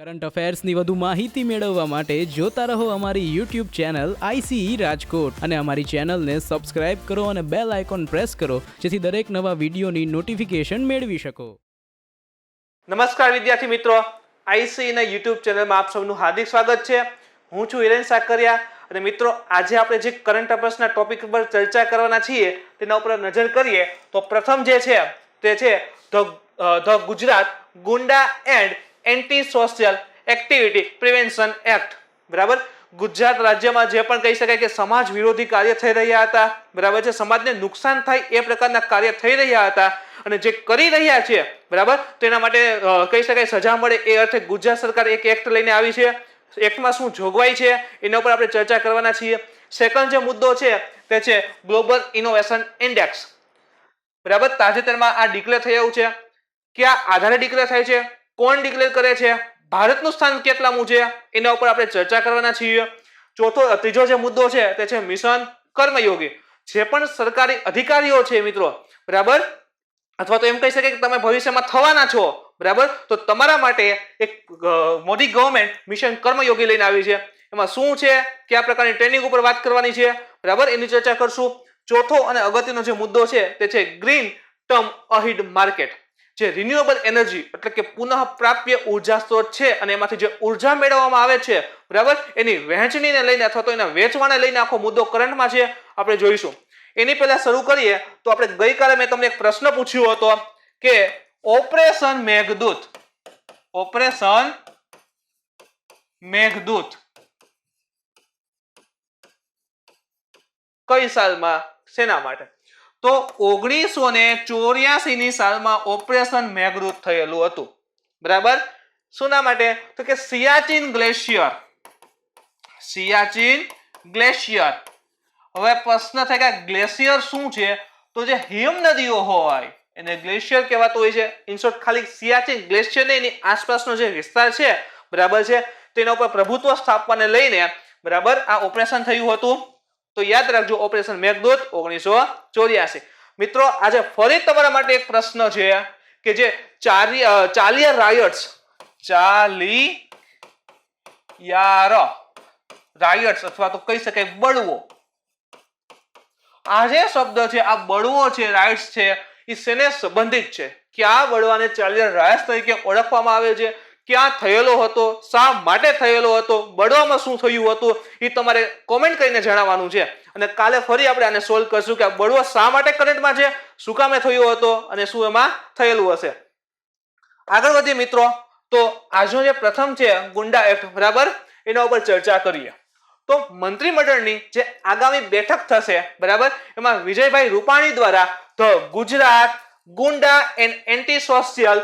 Current અફેર્સની વધુ માહિતી મેળવવા માટે જોતા રહો અમારી યુટ્યુબ ચેનલ આઈસીઈ રાજકોટ અને અમારી ચેનલને સબસ્ક્રાઇબ કરો અને બેલ આઇકોન પ્રેસ કરો જેથી દરેક નવા વિડીયોની નોટિફિકેશન મેળવી શકો. નમસ્કાર વિદ્યાર્થી મિત્રો, આઈસીઈ ના યુટ્યુબ ચેનલમાં આપ સૌનું હાર્દિક સ્વાગત છે. હું છું હિરેન સાકરિયા અને મિત્રો આજે આપણે જે કરંટ અફેર્સના ટોપિક પર ચર્ચા કરવાના છીએ તેના ઉપર નજર કરીએ તો પ્રથમ જે છે તે છે the Gujarat gunda and anti social activity prevention act. બરાબર, ગુજરાત રાજ્યમાં જે પણ કહી શકાય કે સમાજ વિરોધી કાર્ય થઈ રહ્યા હતા, બરાબર છે, સમાજને નુકસાન થાય એ પ્રકારના કાર્ય થઈ રહ્યા હતા અને જે કરી રહ્યા છે, બરાબર, તેના માટે કહી શકાય સજા મળે એ અર્થે ગુજરાત સરકાર એક એક્ટ લઈને આવી છે. એક્ટમાં શું જોગવાઈ છે એના ઉપર આપણે ચર્ચા કરવાના છીએ. સેકન્ડ જે મુદ્દો છે તે છે ગ્લોબલ ઇનોવેશન ઇન્ડેક્સ. બરાબર, તાજેતરમાં આ ડિક્લેર થયું છે. કયા આધારે ડિક્લેર થાય છે, કોણ ડિક્લેર કરે છે, ભારતનું સ્થાન કેટલામું છે, એના ઉપર આપણે ચર્ચા કરવાના છીએ. ત્રીજો જે મુદ્દો છે તે છે મિશન કર્મયોગી. જે પણ સરકારી અધિકારીઓ છે મિત્રો, બરાબર, અથવા તો એમ કહી શકાય કે તમે ભવિષ્યમાં થવાના છો, બરાબર, તો તમારા માટે એક મોદી ગવર્મેન્ટ મિશન કર્મયોગી લઈને આવી છે. એમાં શું છે, કયા પ્રકારની ટ્રેનિંગ ઉપર વાત કરવાની છે, બરાબર, એની ચર્ચા કરશું. ચોથો અને અગત્યનો જે મુદ્દો છે તે છે ગ્રીન ટર્મ અહીડ માર્કેટ. જે રિન્યુએબલ એનર્જી એટલે કે પુનઃ પ્રાપ્ય ઉર્જા સ્ત્રોત છે અને એમાંથી જે ઉર્જા મેળવવામાં આવે છે, બરાબર, એની વહેંચણીને લઈને અથવા તો એના વેચવાને લઈને આખો મુદ્દો કરંટમાં છે, આપણે જોઈશું. એની પહેલા શરૂ કરીએ તો આપણે ગઈકાલે મેં તમને એક પ્રશ્ન પૂછ્યો હતો કે ઓપરેશન મેઘદૂત કઈ સાલમાં, શેના માટે? તો 1984 ની સાલમાં ઓપરેશન મેઘદૂત થયેલું હતું. બરાબર, શુંના માટે? તો કે સિયાચીન ગ્લેશિયર. હવે પ્રશ્ન થાય કે ગ્લેશિયર શું છે? તો જે હિમ નદીઓ હોય એને ગ્લેશિયર કહેવાતું હોય છે. ઇન શોર્ટ ખાલી સિયાચીન ગ્લેશિયર ને એની આસપાસનો જે વિસ્તાર છે, બરાબર છે, તેના ઉપર પ્રભુત્વ સ્થાપવાને લઈને, બરાબર, આ ઓપરેશન થયું હતું. તો યાદ રાખજો, ઓપરેશન મેઘદૂત 1984. મિત્રો, આજે ફરી તમારા માટે એક પ્રશ્ન છે કે જે ચાલિયા રાયટ્સ અથવા તો કહી શકાય બળવો. આ જે શબ્દ છે, આ બળવો છે, રાઇટ્સ છે, એ શેને સંબંધિત છે? ક્યાં બળવાને ચાલિયા રાયટ્સ તરીકે ઓળખવામાં આવે છે? ક્યાં થયેલો હતો? શા માટે થયેલો હતો? બળવામાં શું થયું હતું? એ તમારે કોમેન્ટ કરીને જણાવવાનું છે. અને કાલે ફરી આપણે આને સોલ્વ કરશું કે આ બળવો શા માટે કરંટમાં છે, શું કામે થયો હતો અને શું એમાં થયેલું હશે. આગળ વધીએ મિત્રો, તો આજનો જે પ્રથમ છે ગુંડા એક્ટ, બરાબર, એના ઉપર ચર્ચા કરીએ. તો મંત્રીમંડળની જે આગામી બેઠક થશે, બરાબર, એમાં વિજયભાઈ રૂપાણી દ્વારા the Gujarat gunda and anti social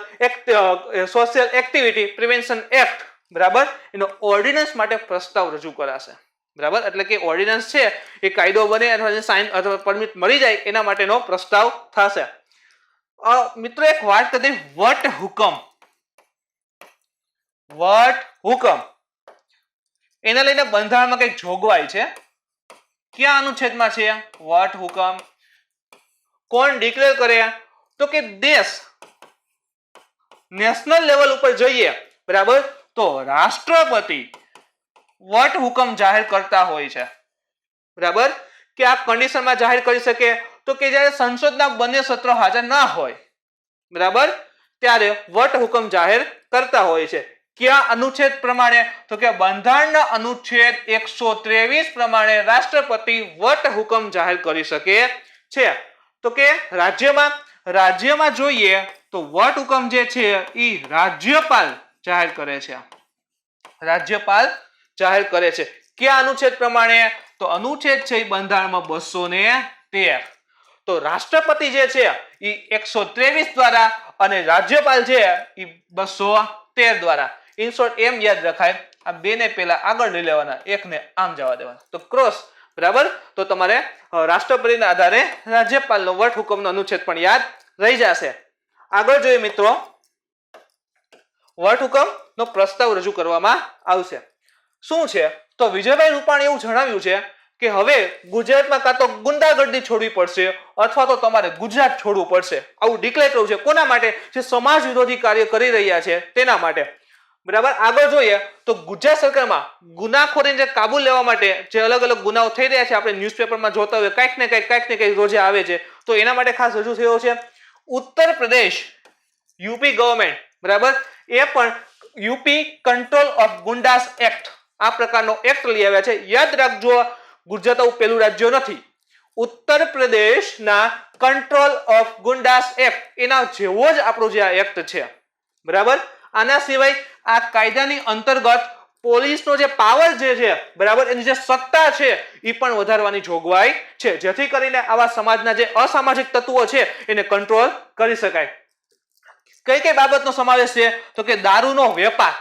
activity prevention act, બરાબર, એનો ઓર્ડિનન્સ માટે પ્રસ્તાવ રજૂ કરાશે. બરાબર, એટલે કે ઓર્ડિનન્સ છે એ કાયદો બને અથવા સાઇન અથવા પરમિટ મળી જાય એના માટેનો પ્રસ્તાવ થશે. મિત્રો, એક વાત કરી, વટ હુકમ એને લઈને બંધારણમાં કઈક જોગવાઈ છે. ક્યાં અનુચ્છેદમાં છે વટ હુકમ? કોણ ડિક્લેર કરે? તો કે દેશ નેશનલ લેવલ ઉપર જઈએ, બરાબર, તો રાષ્ટ્રપતિ વટ હુકમ જાહેર કરતા હોય છે. બરાબર, કે આ કન્ડિશનમાં જાહેર કરી શકે તો કે જ્યારે સંસદના બંને સત્ર હાજર ના હોય, બરાબર, ત્યારે વટ હુકમ જાહેર કરતા હોય છે. કયા અનુચ્છેદ પ્રમાણે? તો કે બંધારણના અનુચ્છેદ 123 પ્રમાણે રાષ્ટ્રપતિ વટ હુકમ જાહેર કરી શકે છે. તો કે રાજ્યમાં જોઈએ તો વટ હુકમ જે છે એ રાજ્યપાલ જાહેર કરે છે. કયા અનુચ્છેદ પ્રમાણે? તો અનુચ્છેદ છે બંધારણમાં 213. તો રાષ્ટ્રપતિ જે છે એ 123 દ્વારા અને રાજ્યપાલ છે એ 213 દ્વારા. ઇન શોર્ટ એમ યાદ રખાય, આ બે ને પહેલા આગળ લઈ લેવાના, એકને આમ જવા દેવાના, તો ક્રોસ. બરાબર, તો તમારે રાષ્ટ્રપતિના આધારે રાજ્યપાલનો વટ હુકમનો અનુચ્છેદ પણ યાદ રહી જશે. આગળ જોઈએ મિત્રો, વટ હુકમ નો પ્રસ્તાવ રજૂ કરવામાં આવશે. શું છે? તો વિજયભાઈ રૂપાણી એવું જણાવ્યું છે કે હવે ગુજરાતમાં કાં તો ગુંડાગર્દી છોડવી પડશે અથવા તો તમારે ગુજરાત છોડવું પડશે. આવું ડિક્લેર કર્યું છે. કોના માટે? જે સમાજ વિરોધી કાર્ય કરી રહ્યા છે તેના માટે. બરાબર. આગળ જોઈએ તો ગુજરાત સરકારમાં ગુનાખોરીને કાબુ લેવા માટે જે અલગ અલગ ગુનાઓ થઈ રહ્યા છે, આપણે ન્યૂઝપેપરમાં જોતા હોય કંઈક ને કંઈક રોજે આવે છે, તો એના માટે ખાસ રજૂ થયો છે ઉત્તર પ્રદેશ યુપી ગવર્મેન્ટ, બરાબર, એ પણ યુપી કંટ્રોલ ઓફ ગુંડાસ એક્ટ આ પ્રકારનો એક્ટ લઈ આવ્યા છે. યાદ રાખજો, ગુજરાત આવું પહેલું રાજ્ય નથી. ઉત્તર પ્રદેશના કંટ્રોલ ઓફ ગુંડાસ એક્ટ એના જેવો જ આપણો જે આ એક્ટ છે, બરાબર. આના સિવાય આ કાયદાની અંતર્ગત પોલીસનો જે પાવર જે છે, બરાબર, એની જે સત્તા છે એ પણ વધારવાની જોગવાઈ છે, જેથી કરીને આવા સમાજના જે અસામાજિક તત્વો છે એને કંટ્રોલ કરી શકાય. કઈ કઈ બાબતનો સમાવેશ છે તો કે દારૂનો વેપાર,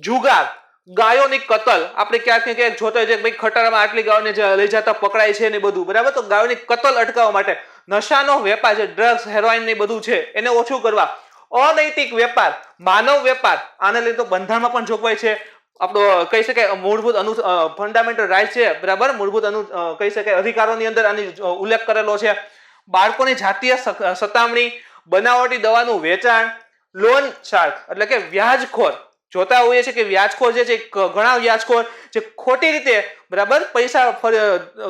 જુગાર, ગાયોની કતલ. આપણે ક્યાંક ને ક્યાંક જોતા હોય છે ભાઈ ખટારામાં આટલી ગાયોને લઈ જતા પકડાય છે ને બધું, બરાબર. તો ગાયોની કતલ અટકાવવા માટે નશાનો વેપાર છે, ડ્રગ્સ, હેરોઇન ને બધું છે એને ઓછું કરવા, અનૈતિક વેપાર, માનવ વેપાર, આને લઈને તો બંધારણમાં પણ જોગવાઈ છે. આપણો કહી શકાય મૂળભૂત ફંડામેન્ટલ રાઇટ છે, બરાબર, મૂળભૂત કહી શકાય અધિકારોની અંદર આની ઉલ્લેખ કરેલો છે. બાળકોની જાતીય સતામણી, બનાવટી દવાનું વેચાણ, લોન શાર્ક એટલે કે વ્યાજખોર. જોતા હોઈએ છે કે વ્યાજખોર જે છે, ઘણા વ્યાજખોર જે ખોટી રીતે, બરાબર, પૈસા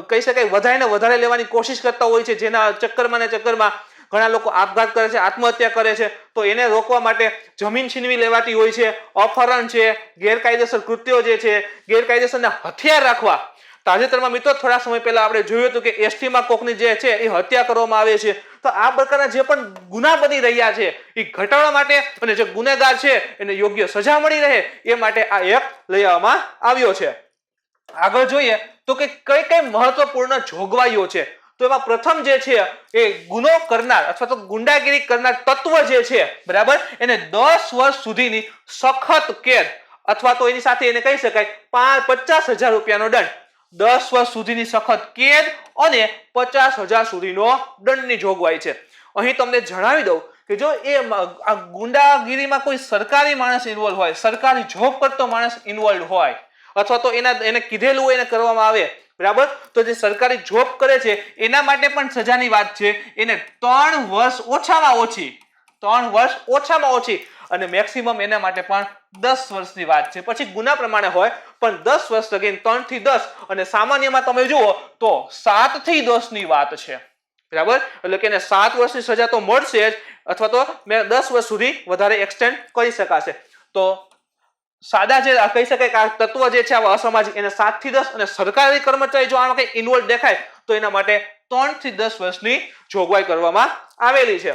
કહી શકાય વધારે લેવાની કોશિશ કરતા હોય છે, જેના ચક્કરમાં ને ચક્કરમાં ઘણા લોકો આપઘાત કરે છે, આત્મહત્યા કરે છે. તો એને રોકવા માટે જમીન છીનવી લેવાતી હોય છે, અપહરણ છે, ગેરકાયદેસર કૃત્યો જે છે, ગેરકાયદેસરના હથિયાર રાખવા. તાજેતરમાં મિત્રો થોડા સમય પહેલા આપણે જોયું હતું કે એસટીમાં કોકની જે છે એ હત્યા કરવામાં આવે છે. તો આ પ્રકારના જે પણ ગુના બની રહ્યા છે એ ઘટાડવા માટે અને જે ગુનેગાર છે એને યોગ્ય સજા મળી રહે એ માટે આ એક્ટ લઈ આવવામાં આવ્યો છે. આગળ જોઈએ તો કે કઈ કઈ મહત્વપૂર્ણ જોગવાઈઓ છે. તો એમાં પ્રથમ જે છે એ ગુનો કરનાર અથવા તો ગુંડાગીરી કરનાર તત્વ જે છે, બરાબર, એને 10 વર્ષ સુધીની સખત કેદ અથવા તો એની સાથે એને કહી શકાય 50,000 રૂપિયાનો દંડ, 10 વર્ષ સુધીની સખત કેદ અને 50,000 સુધીનો દંડની જોગવાઈ છે. અહીં તમને જણાવી દઉં કે જો આ ગુંડાગીરીમાં કોઈ સરકારી માણસ ઇન્વોલ્વ હોય, સરકારી જોબ કરતો માણસ ઇન્વોલ્વ હોય અથવા તો એને કીધેલું હોય એને કરવામાં આવે, બરાબર, તો જે સરકારી જોબ કરે છે એના માટે પણ સજાની વાત છે. એને 3 વર્ષ ઓછામાં ઓછી અને મેક્સિમમ એના માટે પણ 10 વર્ષની વાત છે. પછી ગુના પ્રમાણે હોય પણ 10 વર્ષ લગીને 3 થી 10 અને સામાન્યમાં તમે જુઓ તો 7 થી 10 ની વાત છે, બરાબર. એટલે કે એને 7 વર્ષની સજા તો મળશે જ અથવા તો 10 વર્ષ સુધી વધારે એક્સટેન્ડ કરી શકાશે. તો સાદા જે કહી શકાય કે આ તત્વ જે છે આવા અસામાજિક એને 7 થી 10 અને સરકારી કર્મચારી જો આમાં કઈ ઇન્વોલ્વ દેખાય તો એના માટે 3 થી 10 વર્ષની જોગવાઈ કરવામાં આવેલી છે.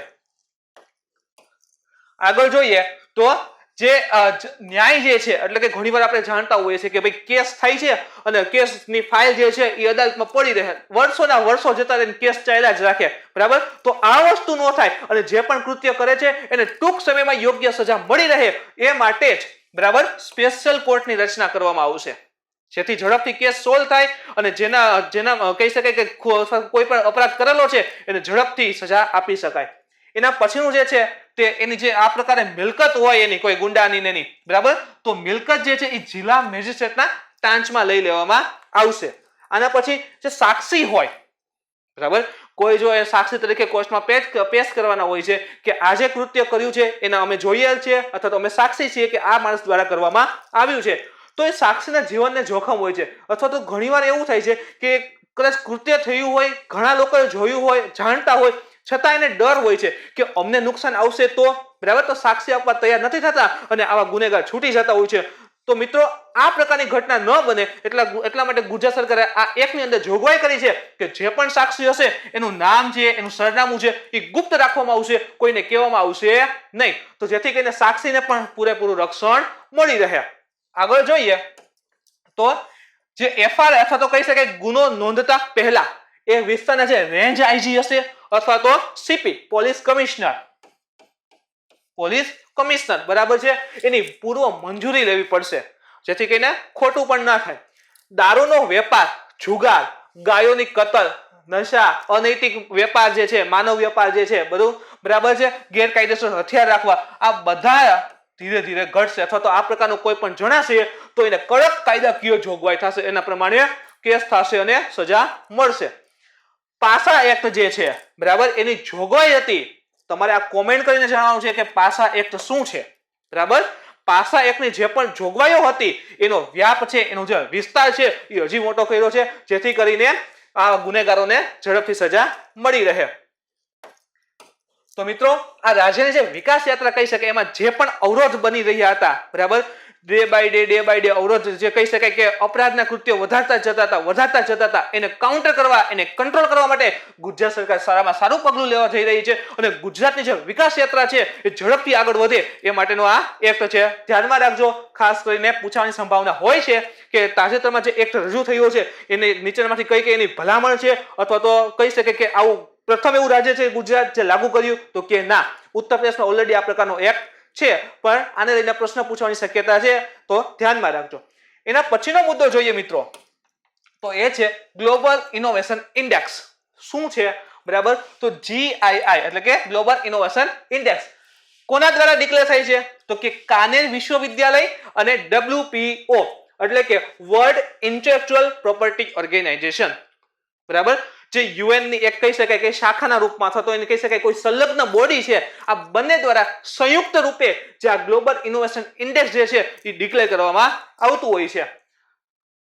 આગળ જોઈએ તો જે ન્યાય જે છે એટલે કે ઘણીવાર આપણે જાણતા હોઈએ છીએ કે ભાઈ કેસ થાય છે અને કેસની ફાઇલ જે છે એ અદાલતમાં પડી રહે, વર્ષોના વર્ષો જતા રહીને કેસ ચાલ્યા જ રાખે, બરાબર. તો આ વસ્તુ ન થાય અને જે પણ કૃત્ય કરે છે એને ટૂંક સમયમાં યોગ્ય સજા મળી રહે એ માટે જ, બરાબર, સ્પેશિયલ કોર્ટની રચના કરવામાં આવશે, જેથી ઝડપથી કેસ સોલ્વ થાય અને જેના કહી શકાય કે કોઈ પણ અપરાધ કરેલો છે એને ઝડપથી સજા આપી શકાય. એના પછીનું જે છે તે એની જે આ પ્રકારે મિલકત હોય એની કોઈ ગુંડાની એની, બરાબર, તો મિલકત જે છે એ જિલ્લા મેજિસ્ટ્રેટના ટાંચમાં લઈ લેવામાં આવશે. આના પછી જે સાક્ષી હોય, બરાબર, કોઈ જો એ સાક્ષી તરીકે કોર્ટમાં પેશ કરવાના હોય છે કે આ જે કૃત્ય કર્યું છે એના અમે જોયેલ છે અથવા તો અમે સાક્ષી છીએ કે આ માણસ દ્વારા કરવામાં આવ્યું છે, તો એ સાક્ષીના જીવનને જોખમ હોય છે. અથવા તો ઘણીવાર એવું થાય છે કે કદાચ કૃત્ય થયું હોય, ઘણા લોકોએ જોયું હોય, જાણતા હોય, છતાં એને ડર હોય છે કે અમને નુકસાન આવશે તો, બરાબર, તો સાક્ષી આપવા તૈયાર નથી થતા અને આવા ગુનેગાર છૂટી જતા હોય છે. તો મિત્રો આ પ્રકારની ઘટના ન બને એટલા માટે ગુજરાત સરકારે આ એકની અંદર જોગવાઈ કરી છે કે જે પણ સાક્ષી હશે એનું નામ છે, એનું સરનામું છે એ ગુપ્ત રાખવામાં આવશે, કોઈને કહેવામાં આવશે નહીં, તો જેથી કરીને સાક્ષીને પણ પૂરેપૂરું રક્ષણ મળી રહે. આગળ જોઈએ તો જે એફઆર અથવા તો કહી શકાય ગુનો નોંધતા પહેલા એ વિસ્તારના જે રેન્જ આઈજી હશે અથવા તો સીપી પોલીસ કમિશનર, બરાબર છે, એની પૂર્વ મંજૂરી લેવી પડશે, જેથી કરીને ખોટું પણ ના થાય. દારૂનો વેપાર, જુગાર, ગાયોની કતલ, નશા, અનૈતિક વેપાર જે છે, માનવ વેપાર જે છે બધું, બરાબર છે, ગેરકાયદેસર હથિયાર રાખવા, આ બધા ધીરે ધીરે ઘટશે અથવા તો આ પ્રકારનું કોઈ પણ જણાશે તો એને કડક કાયદાકીય જોગવાઈ થશે, એના પ્રમાણે કેસ થશે અને સજા મળશે. પાસા એક્ટ જે છે, બરાબર, એની જોગવાઈ હતી, તમારે આ કોમેન્ટ કરીને જણાવવાનું છે કે પાસા એક્ટ શું છે, બરાબર. પાસા એકની જે પણ જોગવાઈઓ હતી એનો વ્યાપ છે, એનો જે વિસ્તાર છે એ હજી મોટો કર્યો છે, જેથી કરીને આ ગુનેગારોને ઝડપથી સજા મળી રહે. તો મિત્રો, આ રાજ્યની જે વિકાસ યાત્રા કહી શકાય એમાં જે પણ અવરોધ બની રહ્યા હતા, બરાબર, ડે બાય ડે અવરોધ જે કહી શકાય કે અપરાધના કૃત્યો વધારતા જતા હતા, એને કાઉન્ટર કરવા, એને કંટ્રોલ કરવા માટે ગુજરાત સરકાર સારામાં સારું પગલું લેવા જઈ રહી છે અને ગુજરાતની જે વિકાસ યાત્રા છે એ ઝડપથી આગળ વધે એ માટેનો આ એક્ટ છે. ધ્યાનમાં રાખજો, ખાસ કરીને પૂછવાની સંભાવના હોય છે કે તાજેતરમાં જે એક્ટ રજૂ થયો છે એને નીચેનામાંથી કઈ કઈ એની ભલામણ છે, અથવા તો કહી શકે કે આવું પ્રથમ એવું રાજ્ય છે ગુજરાત જે લાગુ કર્યું, તો કે ના, ઉત્તર પ્રદેશમાં ઓલરેડી આ પ્રકારનો એક્ટ છે, પણ આને લઈને પ્રશ્ન પૂછવાની શક્યતા છે, તો ધ્યાનમાં રાખજો. એના પછીનો મુદ્દો જોઈએ મિત્રો, તો એ છે ગ્લોબલ ઇનોવેશન ઇન્ડેક્સ. શું છે, બરાબર, તો GII એટલે કે ગ્લોબલ ઇનોવેશન ઇન્ડેક્સ કોના દ્વારા ડિક્લેર થાય છે, તો કે કાનેર વિશ્વવિદ્યાલય અને WPO એટલે કે વર્લ્ડ ઇન્ટેલેક્ચુઅલ પ્રોપર્ટી ઓર્ગેનાઇઝેશન, બરાબર, જે UN ની એક કહી શકાય કે શાખાના રૂપમાં અથવા તો એને કહી શકાય કોઈ સંલગ્ન બોડી છે, આ બંને દ્વારા સંયુક્ત રૂપે જે આ ગ્લોબલ ઇનોવેશન ઇન્ડેક્સ જે છે એ ડિક્લેર કરવામાં આવતું હોય છે.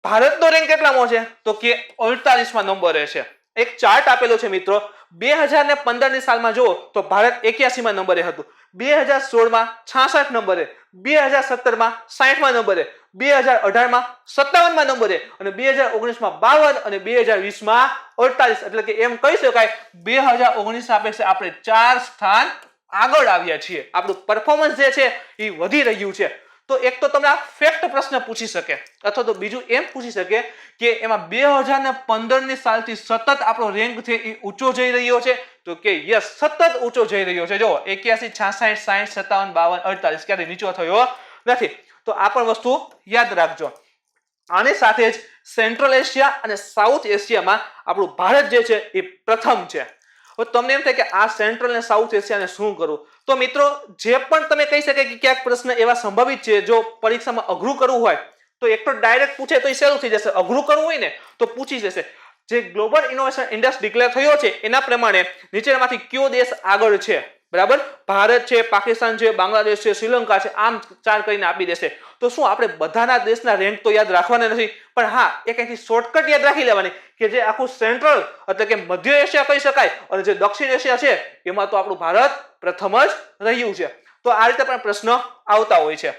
ભારતનો રેન્ક કેટલામો છે, તો કે 48મા નંબરે છે. એક ચાર્ટ આપેલો છે મિત્રો, 2015 ની સાલમાં જુઓ તો ભારત 81મા નંબરે હતું, 2016માં 66 નંબરે, 2017માં 60મા નંબરે, 2018માં 57મા નંબરે અને 2019માં 52 અને 2020માં 48, એટલે કે એમ કહી શકાય 2019 અપેક્ષે આપણે 4 સ્થાન આગળ આવ્યા છીએ. આપણું પરફોર્મન્સ જે છે એ વધી રહ્યું છે. તો એક તો તમને આ ફેક્ટ પ્રશ્ન પૂછી શકે, અથવા તો બીજું એમ પૂછી શકે કે એમાં 2015 ની સાલથી સતત આપણો રેન્ક છે એ ઊંચો જઈ રહ્યો છે, તો કે યસ, સતત ઊંચો જઈ રહ્યો છે. જો 81, 66, 60, 57, 52, 48 ક્યારે નીચો થયો નથી. તો આ પણ વસ્તુ યાદ રાખજો. આની સાથે જ સેન્ટ્રલ એશિયા અને સાઉથ એશિયામાં આપણું ભારત જે છે એ પ્રથમ છે. હવે તમને એમ થાય કે આ સેન્ટ્રલ અને સાઉથ એશિયાને શું કરવું, તો મિત્રો જે પણ તમે કહી શકાય કે ક્યાંક પ્રશ્ન એવા સંભવિત છે જો પરીક્ષામાં અઘરું કરવું હોય તો એક તો ડાયરેક્ટ પૂછે તો એ સહેલું થઈ જશે, અઘરું કરવું હોય ને તો પૂછી જશે. જે ગ્લોબલ ઇનોવેશન ઇન્ડેક્સ ડિક્લેર થયો છે એના પ્રમાણે નીચેનામાંથી કયો દેશ આગળ છે, બરાબર, ભારત છે, પાકિસ્તાન છે, બાંગ્લાદેશ છે, શ્રીલંકા છે, આમ 4 કરીને આપી દેશે. તો શું આપણે બધાના દેશના રેન્ક તો યાદ રાખવાના નથી, પણ હા એક અહીંથી શોર્ટકટ યાદ રાખી લેવાની કે જે આખું સેન્ટ્રલ એટલે કે મધ્ય એશિયા કહી શકાય અને જે દક્ષિણ એશિયા છે એમાં તો આપણું ભારત પ્રથમ જ રહ્યું છે. તો આ રીતે પણ પ્રશ્ન આવતા હોય છે.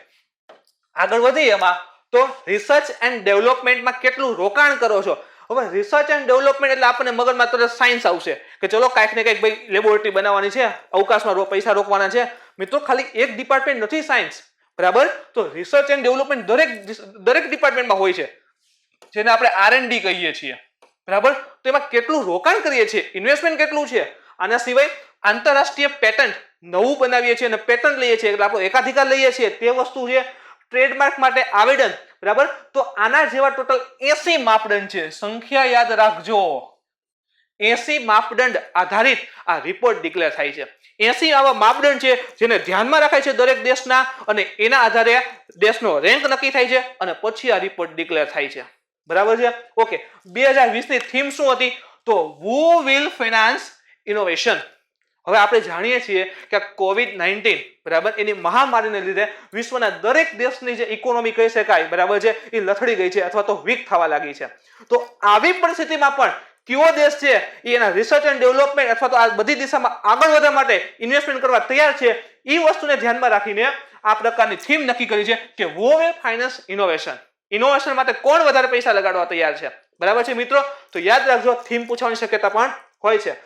આગળ વધીએ એમાં, તો રિસર્ચ એન્ડ ડેવલપમેન્ટમાં કેટલું રોકાણ કરો છો. હવે રિસર્ચ એન્ડ ડેવલપમેન્ટ એટલે આપણને મગજમાં તરત સાયન્સ આવશે કે ચલો કાંઈક ને કંઈક ભાઈ લેબોરેટરી બનાવવાની છે, અવકાશમાં પૈસા રોકવાના છે. મિત્રો ખાલી એક ડિપાર્ટમેન્ટ નથી સાયન્સ, બરાબર, તો રિસર્ચ એન્ડ ડેવલપમેન્ટ દરેક ડિપાર્ટમેન્ટમાં હોય છે, જેને આપણે R&D કહીએ છીએ, બરાબર. તો એમાં કેટલું રોકાણ કરીએ છીએ, ઇન્વેસ્ટમેન્ટ કેટલું છે. આના સિવાય આંતરરાષ્ટ્રીય પેટન્ટ નવું બનાવીએ છીએ અને પેટન્ટ લઈએ છીએ એટલે આપણો એકાધિકાર લઈએ છીએ તે વસ્તુ છે. ટ્રેડમાર્ક માટે આવેદન, બરાબર, તો આના જેવા ટોટલ 80 માપદંડ છે. સંખ્યા યાદ રાખજો, 80 માપદંડ આધારિત આ રિપોર્ટ ડિક્લેર થાય છે. 80 આવા માપદંડ છે જેને ધ્યાનમાં રખાય છે દરેક દેશના, અને એના આધારે દેશનો રેન્ક નક્કી થાય છે અને પછી આ રિપોર્ટ ડિક્લેર થાય છે, બરાબર છે. ઓકે, 2020 ની થીમ શું હતી, તો હુ વિલ ફાઇનાન્સ ઇનોવેશન. હવે આપણે જાણીએ છીએ કે COVID-19, બરાબર, એની મહામારીને લીધે વિશ્વના દરેક દેશની જે ઇકોનોમી કહી શકાય, બરાબર છે, એ લથડી ગઈ છે અથવા તો વીક થવા લાગી છે. તો આવી પરિસ્થિતિમાં પણ કયો દેશ છે એ એના રિસર્ચ એન્ડ ડેવલપમેન્ટ અથવા તો આ બધી દિશામાં આગળ વધવા માટે ઇન્વેસ્ટમેન્ટ કરવા તૈયાર છે, એ વસ્તુને ધ્યાનમાં રાખીને આ પ્રકારની થીમ નક્કી કરી છે કે who will finance innovation. Innovation માટે કોણ વધારે પૈસા લગાડવા તૈયાર છે, બરાબર છે મિત્રો. તો યાદ રાખજો, થીમ પૂછવાની શક્યતા પણ હોય છે.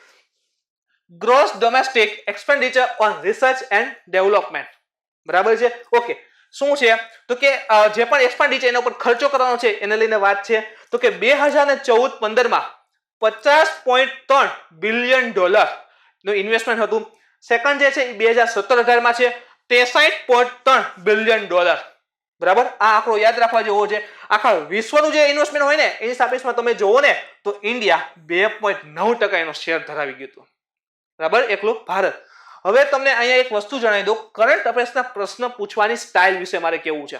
Gross domestic expenditure on research and development, બરાબર છે. ઓકે, શું છે તો કે જે પણ એક્સપેન્ડિચર એના ઉપર ખર્ચો કરવાનો છે એને લઈને વાત છે. તો કે 2014-15માં $50.3 બિલિયન નું ઇન્વેસ્ટમેન્ટ હતું. સેકન્ડ જે છે એ 2017-18માં છે 63.3 બિલિયન ડોલર, બરાબર. આ આંકડો યાદ રાખવા જેવો છે. આખા વિશ્વનું જે ઇન્વેસ્ટમેન્ટ હોય ને એની સાપેક્ષમાં તમે જોવો ને તો ઇન્ડિયા 2.9% એનો શેર ધરાવી ગયું હતું, બરાબર, એકલું ભારત. હવે તમને અહીંયા એક વસ્તુ જણાવી દઉં, કરંટ અફેર્સના પ્રશ્ન પૂછવાની સ્ટાઇલ વિશે મારે કેવું છે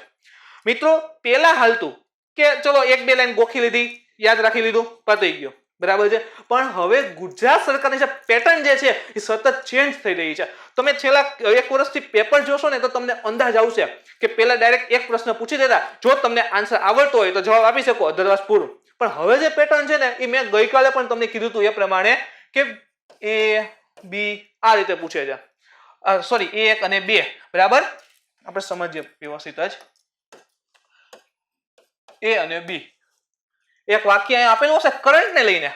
મિત્રો. પેલા હાલતું કે ચલો 1-2 લાઈન ગોખી લીધી, યાદ રાખી લીધું, પતી ગયો. બરાબર છે, પણ હવે ગુજરાત સરકારની જે પેટર્ન જે છે એ સતત ચેન્જ થઈ રહી છે. તમે છેલ્લા 1 વર્ષથી પેપર જોશો ને તો તમને અંદાજ આવશે કે પહેલા ડાયરેક્ટ એક પ્રશ્ન પૂછી દેતા, જો તમને આન્સર આવડતો હોય તો જવાબ આપી શકો, અધરવાઇઝ પૂરું. પણ હવે જે પેટર્ન છે ને એ મેં ગઈકાલે પણ તમને કીધું હતું એ પ્રમાણે કે A B આ રીતે પૂછે છે. સોરી, 1 અને 2, બરાબર. આપણે સમજીએ વ્યવસ્થિત જ. A અને B, એક વાક્ય અહીં આપેલું હશે કરંટ ને લઈને,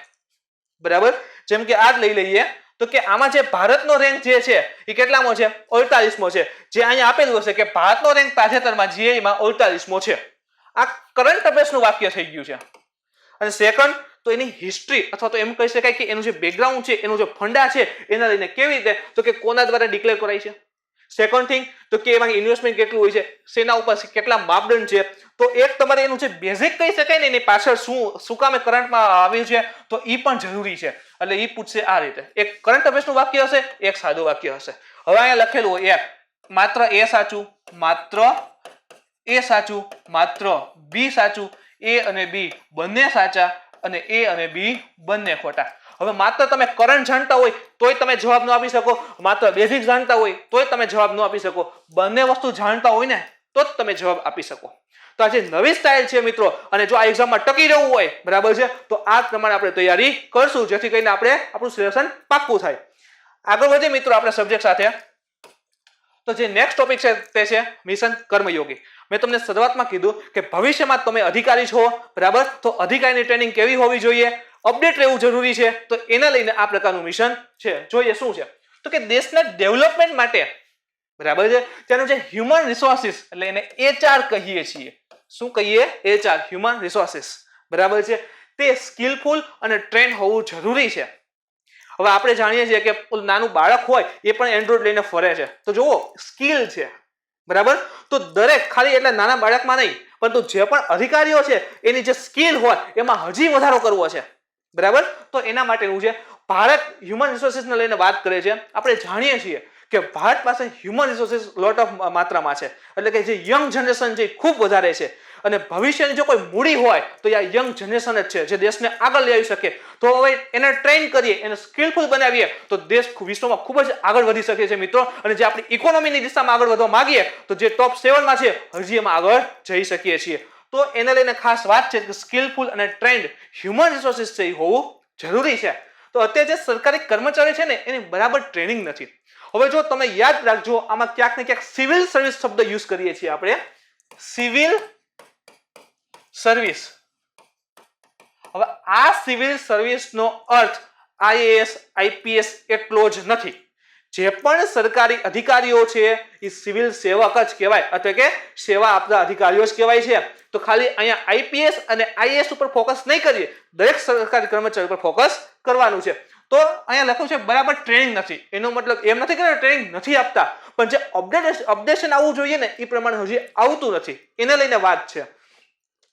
બરાબર. જેમ કે આ જ લઈ લઈએ તો કે આમાં જે ભારતનો રેન્ક જે છે એ કેટલામો છે? 48મો છે. જે અહીંયા આપેલું હશે કે ભારતનો રેન્ક તાજેતરમાં GAE માં 48મો છે. આ કરંટ અફેર્સનું વાક્ય થઈ ગયું છે. અને સેકન્ડ તો એની હિસ્ટ્રી અથવા તો એમ કહી શકાય કે એનું જે બેકગ્રાઉન્ડ છે, એનું જે ફંડા છે એના લઈને કેવી રીતે, તો કે કોના દ્વારા ડિક્લેર કરાય છે. સેકન્ડ થિંગ તો કે એમાં ઇન્વેસ્ટમેન્ટ કેટલું હોય છે, શેના ઉપર કેટલા માપદંડ છે. તો એક તમારે એનું જે બેઝિક કહી શકાય ને એની પાછળ શું કામે કરંટમાં આવ્યું છે તો એ પણ જરૂરી છે. એટલે એ પૂછશે આ રીતે. એક કરંટ અફેર્સનું વાક્ય હશે, એક સાદું વાક્ય હશે. હવે અહીંયા લખેલું હોય એક માત્ર A સાચું, માત્ર A સાચું, માત્ર B સાચું, A અને B બંને સાચા અને A અને B બંને ખોટા. હવે માત્ર તમે કરંટ જાણતા હોય તોય તમે જવાબ ન આપી શકો, માત્ર બેઝિક જાણતા હોય તોય તમે જવાબ ન આપી શકો. બંને વસ્તુ જાણતા હોય ને તો જ તમે જવાબ આપી શકો. તો આ જે નવી સ્ટાઇલ છે મિત્રો, અને જો આ એક્ઝામમાં ટકી રહેવું હોય, બરાબર છે, તો આ પ્રમાણે આપણે તૈયારી કરશું જેથી કરીને આપણે આપણું સિલેક્શન પાક્કું થાય. આગળ વધીએ મિત્રો આપણે સબ્જેક્ટ સાથે. તો જે નેક્સ્ટ ટોપિક છે તે છે મિશન કર્મયોગી. મેં તમને શરૂઆતમાં કીધું કે ભવિષ્યમાં તમે અધિકારી છો, બરાબર, તો અધિકારીની ટ્રેનિંગ કેવી હોવી જોઈએ, અપડેટ રહેવું જરૂરી છે. તો એના લઈને આ પ્રકારનું મિશન છે. જોઈએ શું છે તો કે દેશના ડેવલપમેન્ટ માટે, બરાબર છે, તેનું જે હ્યુમન રિસોર્સિસ એટલે એને HR કહીએ છીએ. શું કહીએ? HR, હ્યુમન રિસોર્સિસ, બરાબર છે, તે સ્કિલફુલ અને ટ્રેન હોવું જરૂરી છે. હવે આપણે જાણીએ છીએ કે નાનું બાળક હોય એ પણ એન્ડ્રોઈડ લઈને ફરે છે. તો જુઓ, સ્કિલ છે, બરાબર. તો દરેક ખાલી એટલે નાના બાળકમાં નહીં, પરંતુ જે પણ અધિકારીઓ છે એની જે સ્કિલ હોય એમાં હજી વધારો કરવો છે, બરાબર. તો એના માટેનું છે ભારત હ્યુમન રિસોર્સિસને લઈને વાત કરે છે. આપણે જાણીએ છીએ કે ભારત પાસે હ્યુમન રિસોર્સિસ લોટ ઓફ માત્રામાં છે. એટલે કે જે યંગ જનરેશન છે ખૂબ વધારે છે. અને ભવિષ્યની જો કોઈ મૂડી હોય તો આ યંગ જનરેશન જ છે જે દેશને આગળ લઈ આવી શકે. તો હવે એને ટ્રેન કરીએ, એને સ્કિલફુલ બનાવીએ તો દેશ વિશ્વમાં ખૂબ જ આગળ વધી શકે છે મિત્રો. અને જે આપણી ઇકોનોમીની દિશામાં આગળ વધવા માંગીએ તો જે ટોપ 7માં છે હજી એમાં આગળ જઈ શકીએ છીએ. તો એને લઈને ખાસ વાત છે કે સ્કિલફુલ અને ટ્રેન્ડ હ્યુમન રિસોર્સિસ છે એ હોવું જરૂરી છે. તો અત્યારે જે સરકારી કર્મચારી છે ને એની બરાબર ટ્રેનિંગ નથી. હવે જો તમે યાદ રાખજો, આમાં ક્યાંક ને ક્યાંક સિવિલ સર્વિસ શબ્દ યુઝ કરીએ છીએ આપણે, સિવિલ સર્વિસ. હવે આ સિવિલ સર્વિસનો અર્થ IAS IPS એટલો જ નથી. જે પણ સરકારી અધિકારીઓ છે એ સિવિલ સેવક જ કહેવાય, એટલે કે સેવા આપતા અધિકારીઓ જ કહેવાય છે. તો ખાલી અહીંયા IPS અને IAS ઉપર ફોકસ નહીં કરીએ, દરેક સરકારી કર્મચારી પર ફોકસ કરવાનું છે. તો અહીંયા લખ્યું છે બરાબર ટ્રેનિંગ નથી. એનો મતલબ એમ નથી કે ટ્રેનિંગ નથી આપતા, પણ જે અપડેશન આવવું જોઈએ ને એ પ્રમાણે હજી આવતું નથી. એને લઈને વાત છે.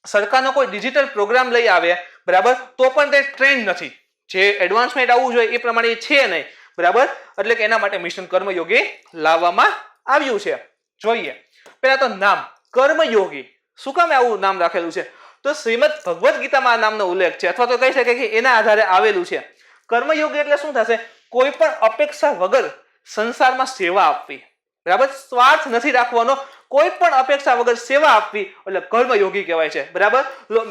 સરકારનો કોઈ ડિજિટલ પ્રોગ્રામ લઈ આવે, બરાબર, તો પણ તે ટ્રેન્ડ નથી. જે એડવાન્સમેન્ટ આવવું જોઈએ એ પ્રમાણે છે નહીં, બરાબર. એટલે કે એના માટે મિશન કર્મયોગી લાવવામાં આવ્યું છે. જોઈએ પહેલા તો નામ કર્મયોગી. શું કામ આવું નામ રાખેલું છે? તો શ્રીમદ ભગવદ્ ગીતામાં આ નામનો ઉલ્લેખ છે, અથવા તો કહી શકાય કે એના આધારે આવેલું છે. કર્મયોગી એટલે શું થશે? કોઈ પણ અપેક્ષા વગર સંસારમાં સેવા આપવી, બરાબર. સ્વાર્થ નથી રાખવાનો, કોઈ પણ અપેક્ષા વગર સેવા આપવી એટલે કર્મયોગી કહેવાય છે, બરાબર.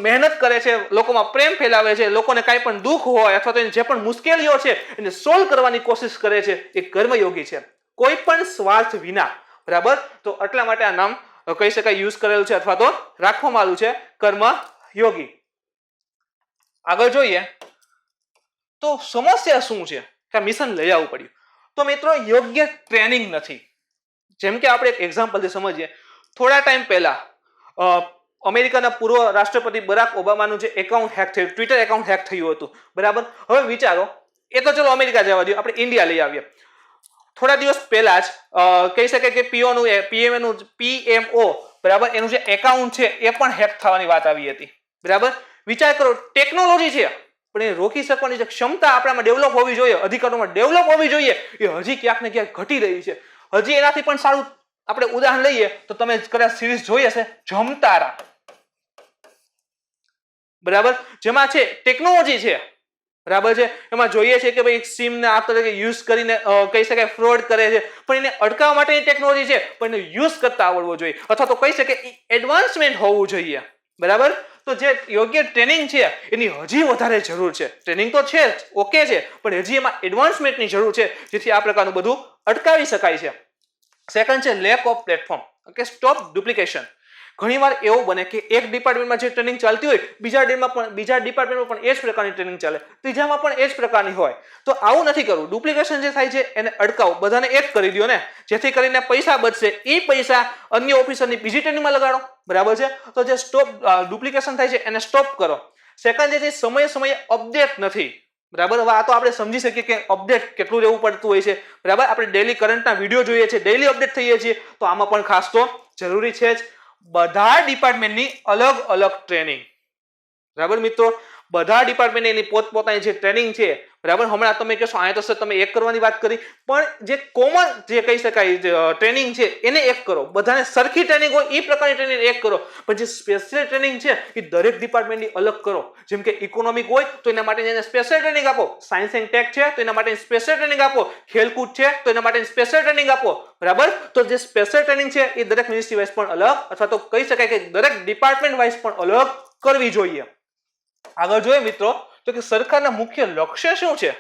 મહેનત કરે છે, લોકોમાં પ્રેમ ફેલાવે છે, લોકોને કાંઈ પણ દુઃખ હોય અથવા તો જે પણ મુશ્કેલીઓ છે એને સોલ્વ કરવાની કોશિશ કરે છે, એ કર્મયોગી છે. કોઈ પણ સ્વાર્થ વિના, બરાબર. તો એટલા માટે આ નામ કહી શકાય યુઝ કરેલું છે અથવા તો રાખવામાં આવ્યું છે કર્મયોગી. આગળ જોઈએ તો સમસ્યા શું છે કે મિશન લઈ આવવું પડ્યું? તો મિત્રો યોગ્ય ટ્રેનિંગ નથી. જેમ કે આપણે એક એક્ઝામ્પલથી સમજીએ. થોડા ટાઈમ પહેલા અમેરિકાના પૂર્વ રાષ્ટ્રપતિ બરાક ઓબામાનું જે એકાઉન્ટ હેક થયું, ટ્વિટર એકાઉન્ટ હેક થયું હતું, બરાબર. હવે વિચારો, એ તો ચલો અમેરિકા જવા દો, આપણે ઇન્ડિયા લઈ આવીએ. થોડા દિવસ પહેલા જ કહી શકાય કે PMO, બરાબર, એનું જે એકાઉન્ટ છે એ પણ હેક થવાની વાત આવી હતી, બરાબર. વિચાર કરો, ટેકનોલોજી છે પણ એ રોકી શકવાની જે ક્ષમતા આપણામાં ડેવલપ હોવી જોઈએ, અધિકારોમાં ડેવલપ હોવી જોઈએ, એ હજી ક્યાંક ને ક્યાંક ઘટી રહી છે. હજી એનાથી પણ સારું આપણે ઉદાહરણ લઈએ તો તમે કદાચ સિરીઝ જોઈ હશે, જમતારા, બરાબર, જેમાં છે ટેકનોલોજી છે બરાબર છે. એમાં જોઈએ છે કે ભાઈ સિમને આ તરીકે યુઝ કરીને કહી શકાય ફ્રોડ કરે છે, પણ એને અટકાવવા માટેની ટેકનોલોજી છે, પણ એનો યુઝ કરતા આવડવો જોઈએ, અથવા તો કહી શકાય એડવાન્સમેન્ટ હોવું જોઈએ. બરાબર. તો જે યોગ્ય ટ્રેનિંગ છે એની હજી વધારે જરૂર છે. ટ્રેનિંગ તો છે જ, ઓકે છે, પણ હજી એમાં એડવાન્સમેન્ટની જરૂર છે, જેથી આ પ્રકારનું બધું અટકાવી શકાય છે. સેકન્ડ છે lack of platform. Okay, stop duplication. ઘણીવાર એવું બને કે એક ડિપાર્ટમેન્ટમાં જે ટ્રેનિંગ ચાલતી હોય બીજા ડિપાર્ટમેન્ટમાં પણ એ જ પ્રકારની ટ્રેનિંગ ચાલે, ત્રીજામાં પણ એ જ પ્રકારની હોય. તો આવું નથી કરવું. ડુપ્લિકેશન જે થાય છે એને અટકાવો, બધાને એક કરી દો ને, જેથી કરીને પૈસા બચશે. એ પૈસા અન્ય ઓફિસરની બીજી ટ્રેનિંગમાં લગાડો. બરાબર છે. તો જે ડુપ્લિકેશન થાય છે એને સ્ટોપ કરો. સેકન્ડ જે છે સમયે અપડેટ નથી. બરાબર. હવે આ તો આપણે સમજી શકીએ કે અપડેટ કેટલું રહેવું પડતું હોય છે. બરાબર. આપણે ડેલી કરંટના વિડીયો જોઈએ છે, ડેલી અપડેટ થઈએ છીએ, તો આમાં પણ ખાસ તો જરૂરી છે જ. બધા ડિપાર્ટમેન્ટની અલગ અલગ ટ્રેનિંગ. બરાબર મિત્રો, બધા ડિપાર્ટમેન્ટની એની પોતપોતાની જે ટ્રેનિંગ છે. બરાબર. હમણાં તમે કહેશો અહીંયા તો સર તમે એક કરવાની વાત કરી, પણ જે કોમન જે કહી શકાય ટ્રેનિંગ છે એને એક કરો. બધાને સરખી ટ્રેનિંગ હોય એ પ્રકારની ટ્રેનિંગ એક કરો, પણ જે સ્પેશિયલ ટ્રેનિંગ છે એ દરેક ડિપાર્ટમેન્ટની અલગ કરો. જેમ કે ઇકોનોમિક હોય તો એના માટે એને સ્પેશિયલ ટ્રેનિંગ આપો, સાયન્સ એન્ડ ટેક છે તો એના માટે સ્પેશિયલ ટ્રેનિંગ આપો, ખેલકૂદ છે તો એના માટે સ્પેશિયલ ટ્રેનિંગ આપો. બરાબર. તો જે સ્પેશિયલ ટ્રેનિંગ છે એ દરેક મિનિસ્ટ્રી વાઇઝ પણ અલગ, અથવા તો કહી શકાય કે દરેક ડિપાર્ટમેન્ટ વાઇઝ પણ અલગ કરવી જોઈએ. આગળ જોઈએ મિત્રો, તો કે સરકારના મુખ્ય લક્ષ્ય શું છે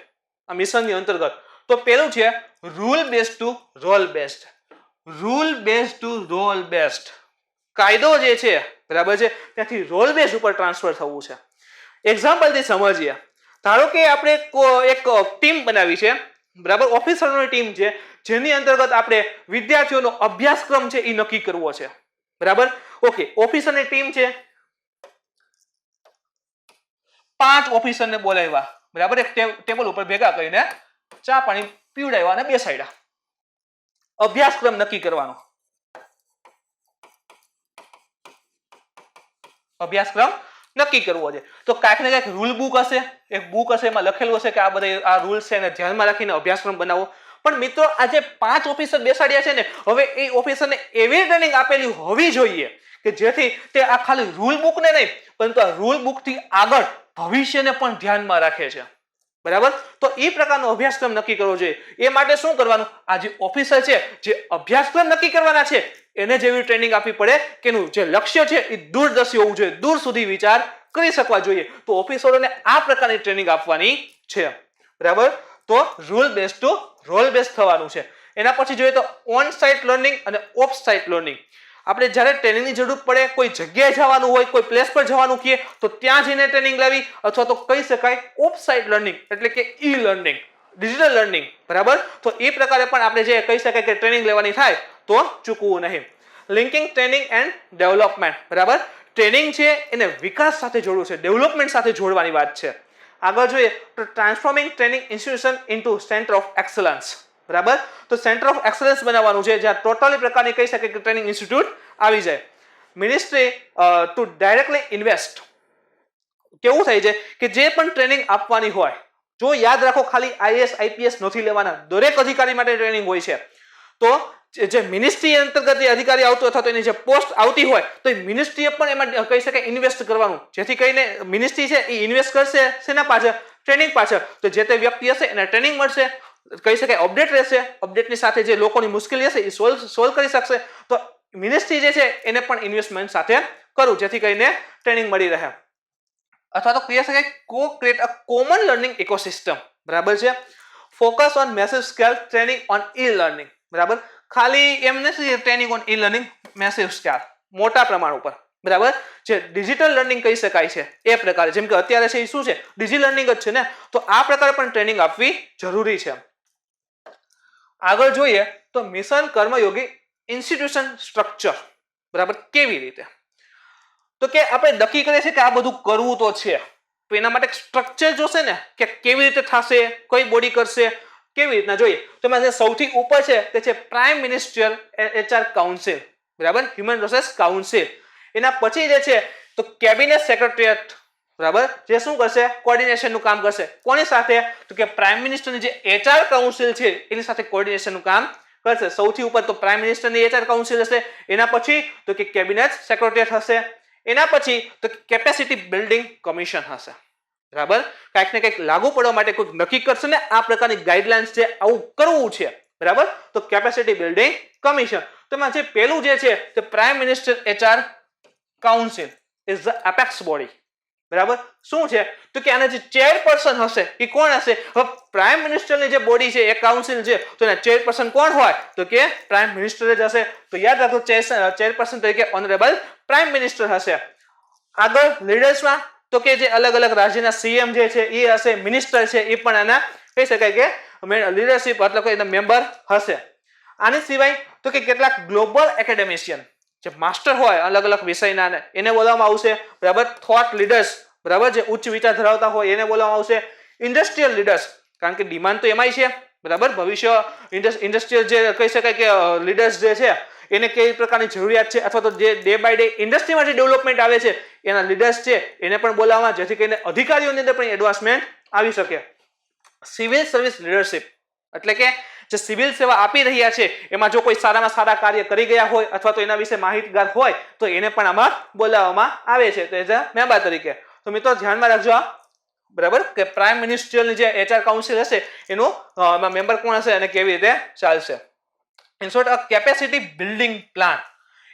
આ મિશનની અંતર્ગત? તો પહેલું છે rule based to role based. Rule based to role based. કાયદો જે છે, બરાબર છે, ત્યાંથી રોલ બેઝ ઉપર ટ્રાન્સફર થવું છે. એક્ઝામ્પલથી સમજીએ. ધારો કે આપણે એક ટીમ બનાવી છે. બરાબર. ઓફિસરોની ટીમ છે, જેની અંતર્ગત આપણે વિદ્યાર્થીઓનો અભ્યાસક્રમ છે એ નક્કી કરવો છે. બરાબર. ઓકે, ઓફિસરની ટીમ છે, 5 ઓફિસરને બોલાવ્યા. બરાબર. એક ટેબલ ઉપર ભેગા કરીને ચા પાણી પીવડાવ્યા અને બેસાડ્યા. અભ્યાસક્રમ નક્કી કરવાનો. અભ્યાસક્રમ નક્કી કરવો છે. તો કાંઈક ને કાંઈક રૂલ બુક હશે, એક બુક હશે, એમાં લખેલું હશે કે આ બધા આ રૂલ્સ છે એને ધ્યાનમાં રાખીને અભ્યાસક્રમ બનાવો. પણ મિત્રો આ જે 5 ઓફિસર બેસાડ્યા છે ને, હવે એ ઓફિસરને એવી ટ્રેનિંગ આપેલી હોવી જોઈએ કે જેથી તે આ ખાલી રૂલ બુકને નહીં, પરંતુ આ રૂલ બુકથી આગળ ભવિષ્યને પણ ધ્યાનમાં રાખે છે. બરાબર. તો એ પ્રકારનો અભ્યાસક્રમ નક્કી કરવો જોઈએ. એ માટે શું કરવાનું? આ જે ઓફિસર છે જે અભ્યાસક્રમ નક્કી કરવાના છે એને જેવી ટ્રેનિંગ આપવી પડે કે એનું જે લક્ષ્ય છે એ દૂરદર્શી હોવું જોઈએ, દૂર સુધી વિચાર કરી શકવા જોઈએ. તો ઓફિસરોને આ પ્રકારની ટ્રેનિંગ આપવાની છે. બરાબર. તો rule base to role base થવાનું છે. એના પછી જોઈએ તો ઓન સાઇટ લર્નિંગ અને ઓફ સાઇટ લર્નિંગ. આપણે જ્યારે ટ્રેનિંગની જરૂર પડે, કોઈ જગ્યાએ જવાનું હોય, કોઈ પ્લેસ પર જવાનું કહીએ તો ત્યાં જઈને ટ્રેનિંગ લેવી, અથવા તો કહી શકાય ઓફ સાઇટ લર્નિંગ એટલે કે ઈ લર્નિંગ, ડિજિટલ લર્નિંગ. બરાબર. તો એ પ્રકારે પણ આપણે જે કહી શકાય કે ટ્રેનિંગ લેવાની થાય તો ચૂકવું નહીં. Linking training and development. બરાબર. ટ્રેનિંગ છે એને વિકાસ સાથે જોડવું છે, ડેવલપમેન્ટ સાથે જોડવાની વાત છે. આગળ જોઈએ તો transforming training institution into centre of excellence. બરાબર. તો સેન્ટર ઓફ એક્સલન્સ બનાવવાનું છે જ્યાં ટોટલી પ્રકારની કહી શકાય કે ટ્રેનિંગ ઇન્સ્ટિટ્યૂટ આવી જાય. Ministry to directly invest. કેવું થાય છે કે જે પણ ટ્રેનિંગ આપવાની હોય, જો યાદ રાખો ખાલી આઈએએસ આઈપીએસ નથી લેવાના, દરેક અધિકારી માટે ટ્રેનિંગ હોય છે. તો જે મિનિસ્ટ્રી અંતર્ગત જે અધિકારી આવતો અથવા તો એની જે પોસ્ટ આવતી હોય તો એ મિનિસ્ટ્રીએ પણ એમાં કહી શકાય ઇન્વેસ્ટ કરવાનું, જેથી કરીને મિનિસ્ટ્રી છે એ ઇન્વેસ્ટ કરશે શેના પાછળ? ટ્રેનિંગ પાછળ. તો જે તે વ્યક્તિ હશે એને ટ્રેનિંગ મળશે, કહી શકાય અપડેટ રહેશે, અપડેટની સાથે જે લોકોની મુશ્કેલી હશે એ સોલ્વ કરી શકશે. તો મિનિસ્ટ્રી જે છે એને પણ ઇન્વેસ્ટમેન્ટ સાથે કરવું, જેથી કરીને ટ્રેનિંગ મળી રહે. અથવા તો કહી શકાય create a common learning ecosystem. બરાબર છે. Focus on massive scale training on e learning. બરાબર. ખાલી એમ નથી training on e learning, massive scale, મોટા પ્રમાણ ઉપર. બરાબર. જે ડિજિટલ લર્નિંગ કહી શકાય છે એ પ્રકારે, જેમ કે અત્યારે છે એ શું છે? ડિજિટલ લર્નિંગ જ છે ને. તો આ પ્રકારે પણ ટ્રેનિંગ આપવી જરૂરી છે. આગળ જોઈએ તો મિશન કર્મયોગી ઇન્સ્ટિટ્યુશન સ્ટ્રક્ચર. બરાબર. કેવી રીતે? તો કે આપણે નક્કી કરીએ છીએ કે આ બધું કરવું તો છે, તો એના માટે સ્ટ્રક્ચર જોશે ને કે કેવી રીતે થશે, કઈ બોડી કરશે, કેવી રીતના જોઈએ. તો એમાં જે સૌથી ઉપર છે તે છે પ્રાઇમ મિનિસ્ટર એચઆર કાઉન્સિલ. બરાબર. Human resource council. એના પછી જે છે તો કેબિનેટ સેક્રેટરીએટ. બરાબર. જે શું કરશે? કોર્ડિનેશનનું કામ કરશે. કોની સાથે? તો કે પ્રાઇમ મિનિસ્ટરની જે એચઆર કાઉન્સિલ છે એની સાથે કોર્ડિનેશનનું કામ કરશે. સૌથી ઉપર તો પ્રાઇમ મિનિસ્ટરની એચઆર કાઉન્સિલ હશે. એના પછી તો કે કેબિનેટ સેક્રેટરીએટ હશે. એના પછી તો કેપેસિટી બિલ્ડિંગ કમિશન હશે. બરાબર, કાંઈક ને કંઈક લાગુ પડવા માટે કોઈક નક્કી કરશે ને આ પ્રકારની ગાઈડલાઇન્સ છે, આવું કરવું છે, બરાબર, તો કેપેસિટી બિલ્ડિંગ કમિશન. તો એમાં જે પહેલું જે છે તે prime minister HR council is the apex body. બરાબર, શું છે તો કે આના જે ચેરપર્સન હશે એ કોણ હશે? હવે પ્રાઇમ મિનિસ્ટરની જે બોડી છે એ કાઉન્સિલ છે, તો એના ચેરપર્સન કોણ હોય? તો કે પ્રાઇમ મિનિસ્ટર જ હશે. તો યાદ રાખો ચેરપર્સન તરીકે ઓનરેબલ પ્રાઇમ મિનિસ્ટર હશે. આગળ લીડર્સમાં તો કે જે અલગ અલગ રાજ્યના CM જે છે એ હશે, મિનિસ્ટર છે એ પણ આના કહી શકાય કે લીડરશિપ એટલે કે એના મેમ્બર હશે. આની સિવાય તો કે કેટલાક ગ્લોબલ એકેડેમિશિયન જે માસ્ટર હોય અલગ અલગ વિષયના એને બોલાવવામાં આવશે. બરાબર, થોટ લીડર્સ, બરાબર, જે ઉચ્ચ વિચાર ધરાવતા હોય એને બોલાવવામાં આવશે. ઇન્ડસ્ટ્રીયલ લીડર્સ, કારણ કે ડિમાન્ડ તો એમાંય છે, બરાબર, ભવિષ્ય ઇન્ડસ્ટ્રીયલ જે કહી શકાય કે લીડર્સ જે છે એને કઈ પ્રકારની જરૂરિયાત છે અથવા તો જે ડે બાય ડે ઇન્ડસ્ટ્રીમાં જે ડેવલપમેન્ટ આવે છે એના લીડર્સ છે એને પણ બોલાવવામાં, જેથી કરીને અધિકારીઓની અંદર પણ એડવાન્સમેન્ટ આવી શકે. સિવિલ સર્વિસ લીડરશિપ એટલે કે જે સિવિલ સેવા આપી રહ્યા છે એમાં જો કોઈ સારામાં સારા કાર્ય કરી ગયા હોય અથવા તો એના વિશે માહિતગાર હોય તો એને પણ આમાં બોલાવવામાં આવે છે, તો એઝ અ મેમ્બર તરીકે. તો મિત્રો ધ્યાનમાં રાખજો, બરાબર, કે પ્રાઇમ મિનિસ્ટરની જે HR કાઉન્સિલ હશે એનું મેમ્બર કોણ હશે અને કેવી રીતે ચાલશે. In short, a capacity building plan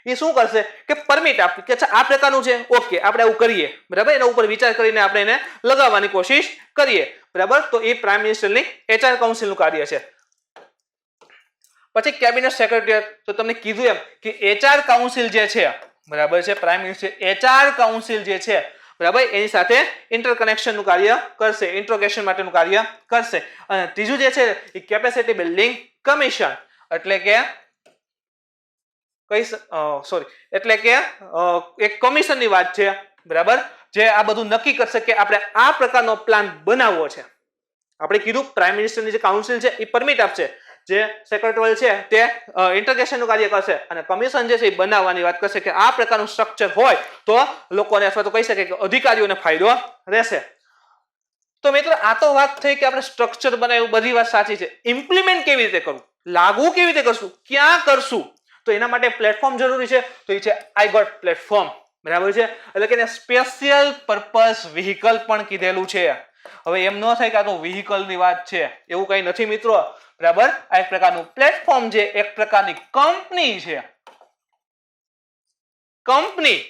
એ શું કરશે કે પરમિટ આપે કે આ પ્રકારનું છે, ઓકે આપણે આવું કરીએ, બરાબર, એના ઉપર વિચાર કરીને આપણે એને લગાવવાની કોશિશ કરીએ, બરાબર. તો એ પ્રાઇમ મિનિસ્ટરની HR કાઉન્સિલનું કાર્ય છે. પછી કેબિનેટ સેક્રેટરી, તો તમને કીધું એમ કે HR કાઉન્સિલ જે છે, બરાબર છે, પ્રાઇમ મિનિસ્ટર HR કાઉન્સિલ જે છે, બરાબર, એની સાથે ઇન્ટરકનેક્શનનું કાર્ય કરશે, ઇન્ટ્રોગેશન માટેનું કાર્ય કરશે. અને ત્રીજું જે છે એ કેપેસિટી બિલ્ડિંગ કમિશન એટલે કે એટલે કે એક કમિશનની વાત છે, બરાબર, જે આ બધું નક્કી કરશે કે આપણે આ પ્રકારનો પ્લાન બનાવવો છે. આપણે કીધું પ્રાઇમ મિનિસ્ટરની જે કાઉન્સિલ છે એ પરમિટ આપશે, જે સેક્રેટરી છે તે ઇન્ટરગેશનનું કાર્ય કરશે અને કમિશન જે છે એ બનાવવાની વાત કરશે કે આ પ્રકારનું સ્ટ્રક્ચર હોય તો લોકોને અથવા તો કહી શકે કે અધિકારીઓને ફાયદો રહેશે. તો મિત્રો આ તો વાત થઈ કે આપણે સ્ટ્રક્ચર બનાવ્યું, બધી વાત સાચી છે. ઇમ્પ્લિમેન્ટ કેવી રીતે કરવું, લાગુ કેવી રીતે કરશું, ક્યાં કરશું, તો એના માટે પ્લેટફોર્મ જરૂરી છે. તો એ છે આઈગોટ પ્લેટફોર્મ, બરાબર છે, એટલે કે સ્પેશિયલ પર્પઝ વ્હીકલ પણ કીધેલું છે. હવે એમ ન થાય કે આ તો વ્હીકલની વાત છે, એવું કંઈ નથી મિત્રો, બરાબર. આ એક પ્રકારનું પ્લેટફોર્મ છે, એક પ્રકારની કંપની છે, કંપની,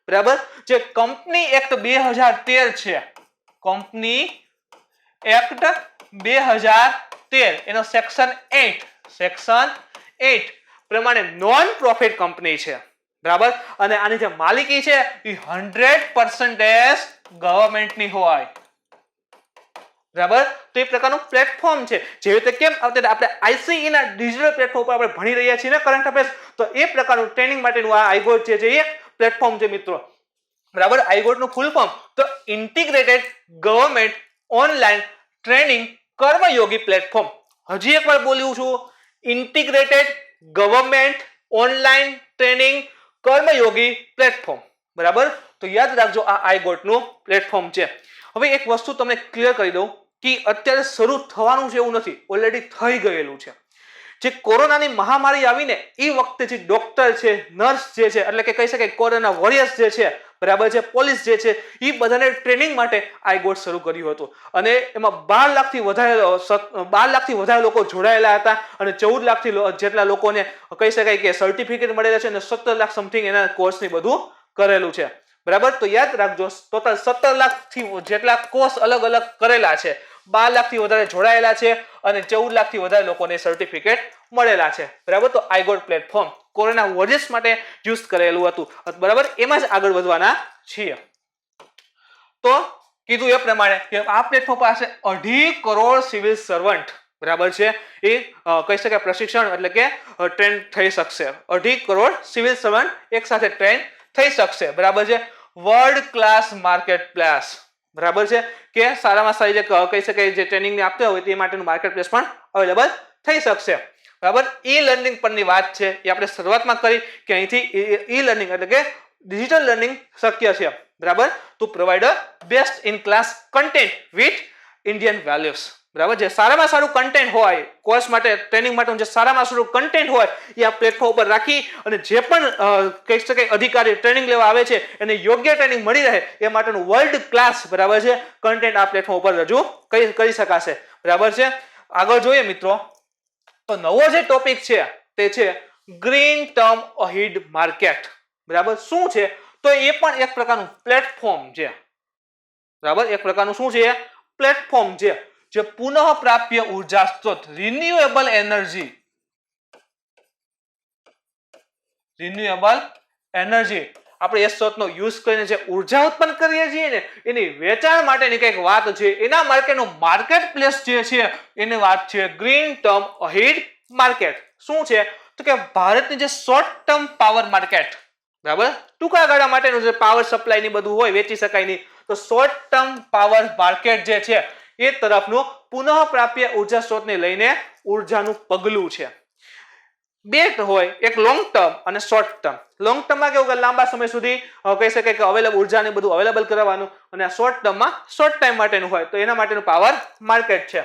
બરાબર, જે કંપની એક્ટ 2013 છે, કંપની એક્ટ 2013 એનો સેક્શન 8 પ્રમાણે નોન પ્રોફિટ કંપની છે, બરાબર. અને આની જે માલિકી છે એ 100% ગવર્નમેન્ટની હોય, બરાબર. તો એ પ્રકારનું પ્લેટફોર્મ છે. જેવી રીતે કેમ આપણે ICE ના ડિજિટલ પ્લેટફોર્મ પર આપણે ભણી રહ્યા છીએ ને કરંટ અફેર્સ, તો એ પ્રકારનું ટ્રેનિંગ માટેનું આ આઈગોટ છે જે એક પ્લેટફોર્મ છે મિત્રો, બરાબર. આઈગોટનું ફૂલ ફોર્મ તો ઇન્ટિગ્રેટેડ ગવર્નમેન્ટ ઓનલાઈન ટ્રેનિંગ કર્મયોગી પ્લેટફોર્મ. હજી એકવાર બોલું છું, ઇન્ટિગ્રેટેડ ગવર્નમેન્ટ ઓનલાઈન ટ્રેનિંગ કર્મયોગી પ્લેટફોર્મ, બરાબર. તો યાદ રાખજો આ આઈગોટનું પ્લેટફોર્મ છે. હવે એક વસ્તુ તમને ક્લિયર કરી દઉં કે અત્યારે શરૂ થવાનું છે એવું નથી, ઓલરેડી થઈ ગયેલું છે. જે કોરોનાની મહામારી આવીને એ વખતે જે ડોક્ટર છે, નર્સ જે છે, એટલે કે કહી શકાય કોરોના વોરિયર્સ જે છે, બરાબર છે, પોલીસ જે છે, એ બધાને ટ્રેનિંગ માટે આઈગોટ શરૂ કર્યું હતું અને એમાં 12 લાખથી વધારે લોકો જોડાયેલા હતા અને 14 લાખથી જેટલા લોકોને કહી શકાય કે સર્ટિફિકેટ મળેલા છે અને 17 લાખ સમથિંગ એના કોર્સની બધું કરેલું છે, બરાબર. તો યાદ રાખજો ટોટલ 17 લાખથી જેટલા કોર્સ અલગ અલગ કરેલા છે, 12 લાખથી વધારે જોડાયેલા છે અને 14 લાખથી વધારે લોકોને સર્ટિફિકેટ મળેલા છે, બરાબર. તો આઈગોટ પ્લેટફોર્મ કોરોના વોરિયર્સ માટે યુઝ કરેલું હતું, બરાબર. એમાં જ આગળ વધવાના છીએ. તો કીધું એ પ્રમાણે કે આ પ્લેટફોર્મ પાસે 2.5 કરોડ સિવિલ સર્વન્ટ, બરાબર છે, એ કહી શકાય પ્રશિક્ષણ એટલે કે ટ્રેન થઈ શકશે. 2.5 કરોડ સિવિલ સર્વન્ટ એક સાથે ટ્રેન થઈ શકશે, બરાબર છે. વર્લ્ડ ક્લાસ માર્કેટ પ્લેસ, બરાબર છે, કે સારામાં સારી જે કહી શકાય જે ટ્રેનિંગ આપતા હોય તે માટેનું માર્કેટ પ્લેસ પણ અવેલેબલ થઈ શકશે, બરાબર. ઈ લર્નિંગ પરની વાત છે એ આપણે શરૂઆતમાં કરી કે અહીંથી ઈ લર્નિંગ એટલે કે ડિજિટલ લર્નિંગ શક્ય છે, બરાબર. To provide best in class content with Indian values, બરાબર, જે સારામાં સારું કન્ટેન્ટ હોય કોર્સ માટે ટ્રેનિંગ માટેનું જે સારામાં સારું કન્ટેન્ટ હોય એ આ પ્લેટફોર્મ ઉપર રાખી અને જે પણ કહી શકાય અધિકારી ટ્રેનિંગ લેવા આવે છે એને યોગ્ય ટ્રેનિંગ મળી રહે એ માટેનું વર્લ્ડ ક્લાસ બરાબર છે કન્ટેન્ટ આ પ્લેટફોર્મ ઉપર રજૂ કરી શકાશે. બરાબર છે. આગળ જોઈએ મિત્રો તો નવો જે ટોપિક છે તે છે ગ્રીન ટર્મ અહીડ માર્કેટ. બરાબર, શું છે તો એ પણ એક પ્રકારનું પ્લેટફોર્મ છે. બરાબર, એક પ્રકારનું શું છે પ્લેટફોર્મ છે જે પુનઃ પ્રાપ્ય ઉર્જા સ્ત્રોત રિન્યુએબલ એનર્જી આપણે એ સ્ત્રોતનો યુઝ કરીને જે ઉર્જા ઉત્પન્ન કરીએ છીએ ને એની વેચાણ માટેની કંઈક વાત છે. એના માર્કેટનું માર્કેટ પ્લેસ જે છે એની વાત છે ગ્રીન ટર્મ અહીડ માર્કેટ. શું છે તો કે ભારતની જે શોર્ટ ટર્મ પાવર માર્કેટ, બરાબર, ટૂંકા ગાળા માટેનું જે પાવર સપ્લાય ની બધું હોય વેચી શકાય નહીં, તો શોર્ટ ટર્મ પાવર માર્કેટ જે છે એ તરફનું પુનઃ પ્રાપ્ય ઉર્જા સ્ત્રોતને લઈને ઉર્જાનું પગલું છે. બે હોય, એક લોંગ ટર્મ અને શોર્ટ ટર્મ. લોંગ ટર્મમાં કેવું કે લાંબા સમય સુધી કહી શકાય કે અવેલેબલ ઉર્જાને બધું અવેલેબલ કરવાનું, અને આ શોર્ટ ટર્મમાં શોર્ટ ટાઈમ માટેનું હોય તો એના માટેનું પાવર માર્કેટ છે.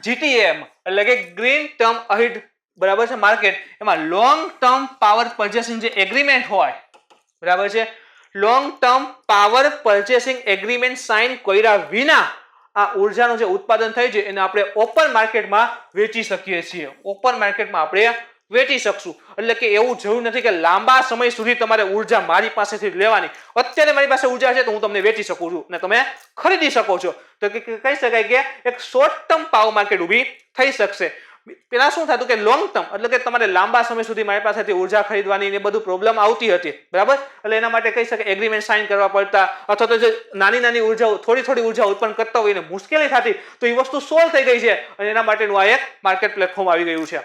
GTM એટલે કે ગ્રીન ટર્મ અહીડ બરાબર છે માર્કેટ, એમાં લોંગ ટર્મ પાવર પરચેસિંગ જે એગ્રીમેન્ટ હોય, બરાબર છે, long term power purchasing agreement sign કર્યા વિના આ ઉર્જાનું જે ઉત્પાદન થાય છે એને આપણે ઓપન માર્કેટમાં વેચી શકીએ છીએ. ઓપન માર્કેટમાં આપણે વેચી શકશું. એટલે કે એવું જરૂર નથી કે લાંબા સમય સુધી તમારે ઉર્જા મારી પાસેથી લેવાની. અત્યારે મારી પાસે ઉર્જા છે તો હું તમને વેચી શકું છું અને તમે ખરીદી શકો છો. તો કહી શકાય કે એક શોર્ટ ટર્મ પાવર માર્કેટ ઊભી થઈ શકશે. પેલા શું થતું કે લોંગ ટર્મ એટલે કે તમારે લાંબા સમય સુધી મારી પાસેથી ઉર્જા ખરીદવાની ને બધું પ્રોબ્લેમ આવતી હતી, બરાબર, એટલે એના માટે કહી શકાય એગ્રીમેન્ટ સાઇન કરવા પડતા, અથવા તો જે નાની નાની ઉર્જા થોડી ઉર્જા ઉત્પન્ન કરતા હોય એને મુશ્કેલી થતી, તો એ વસ્તુ સોલ્વ થઈ ગઈ છે અને એના માટેનું આ એક માર્કેટ પ્લેટફોર્મ આવી ગયું છે.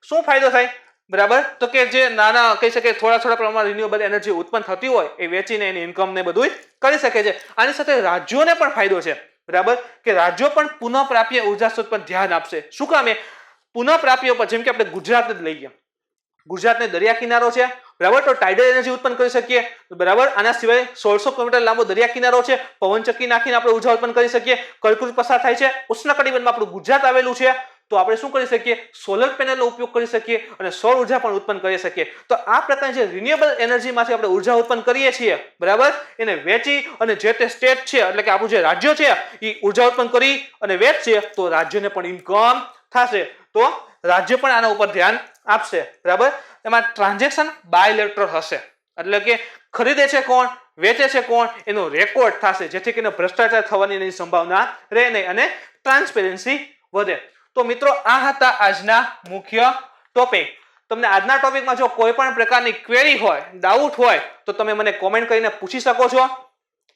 શું ફાયદો થાય, બરાબર, તો કે જે નાના કહી શકાય થોડા પ્રમાણમાં રિન્યુએબલ એનર્જી ઉત્પન્ન થતી હોય એ વેચીને એની ઇન્કમ ને બધું કરી શકે છે. આની સાથે રાજ્યોને પણ ફાયદો છે, બરાબર, કે રાજ્યો પણ પુનઃ પ્રાપ્ય ઉર્જા સ્ત્રોત પર ધ્યાન આપશે. શું કામ? પુનઃ પ્રાપ્ય પર, જેમ કે આપણે ગુજરાત જ લઈએ, ગુજરાતને દરિયા કિનારો છે, બરાબર, તો ટાઇડલ એનર્જી ઉત્પન્ન કરી શકીએ, બરાબર. આના સિવાય 1600 કિલોમીટર લાંબો દરિયા કિનારો છે, પવનચક્કી નાખીને આપણે ઉર્જા ઉત્પન્ન કરી શકીએ. કર્કવૃત પસાર થાય છે, ઉષ્ણકટિબંધમાં આપણું ગુજરાત આવેલું છે, તો આપણે શું કરી શકીએ, સોલર પેનલનો ઉપયોગ કરી શકીએ અને સૌર ઉર્જા પણ ઉત્પન્ન કરી શકીએ. તો આ પ્રકારની જે રિન્યુએબલ એનર્જીમાંથી આપણે ઉર્જા ઉત્પન્ન કરીએ છીએ, બરાબર, એને વેચી અને જે તે સ્ટેટ છે એટલે કે આપણું જે રાજ્ય છે એ ઉર્જા ઉત્પન્ન કરી અને વેચશે તો રાજ્યને પણ ઇન્કમ થશે, તો રાજ્ય પણ આના ઉપર ધ્યાન આપશે, બરાબર. એમાં ટ્રાન્ઝેક્શન બાયલેટરલ હશે, એટલે કે ખરીદે છે કોણ, વેચે છે કોણ એનો રેકોર્ડ થશે, જેથી કરીને ભ્રષ્ટાચાર થવાની સંભાવના રહે નહીં અને ટ્રાન્સપેરન્સી વધે. તો મિત્રો આ હતા આજના મુખ્ય ટોપિક. તમને આજના ટોપિકમાં જો કોઈ પણ પ્રકારની ક્વેરી હોય, ડાઉટ હોય તો તમે મને કોમેન્ટ કરીને પૂછી શકો છો.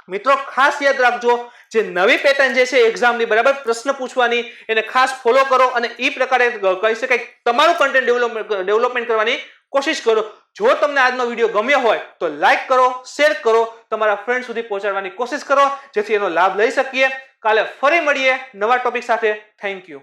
મિત્રો ખાસ યાદ રાખજો, જે નવી પેટર્ન જે છે એક્ઝામની, બરાબર, પ્રશ્ન પૂછવાની, એને ખાસ ફોલો કરો અને એ પ્રકારે કહી શકાય તમારું કન્ટેન્ટ ડેવલપમેન્ટ કરવાની કોશિશ કરો. જો તમને આજનો વિડીયો ગમ્યો હોય તો લાઈક કરો, શેર કરો, તમારા ફ્રેન્ડ સુધી પહોંચાડવાની કોશિશ કરો જેથી એનો લાભ લઈ શકીએ. કાલે ફરી મળીએ નવા ટોપિક સાથે. Thank you.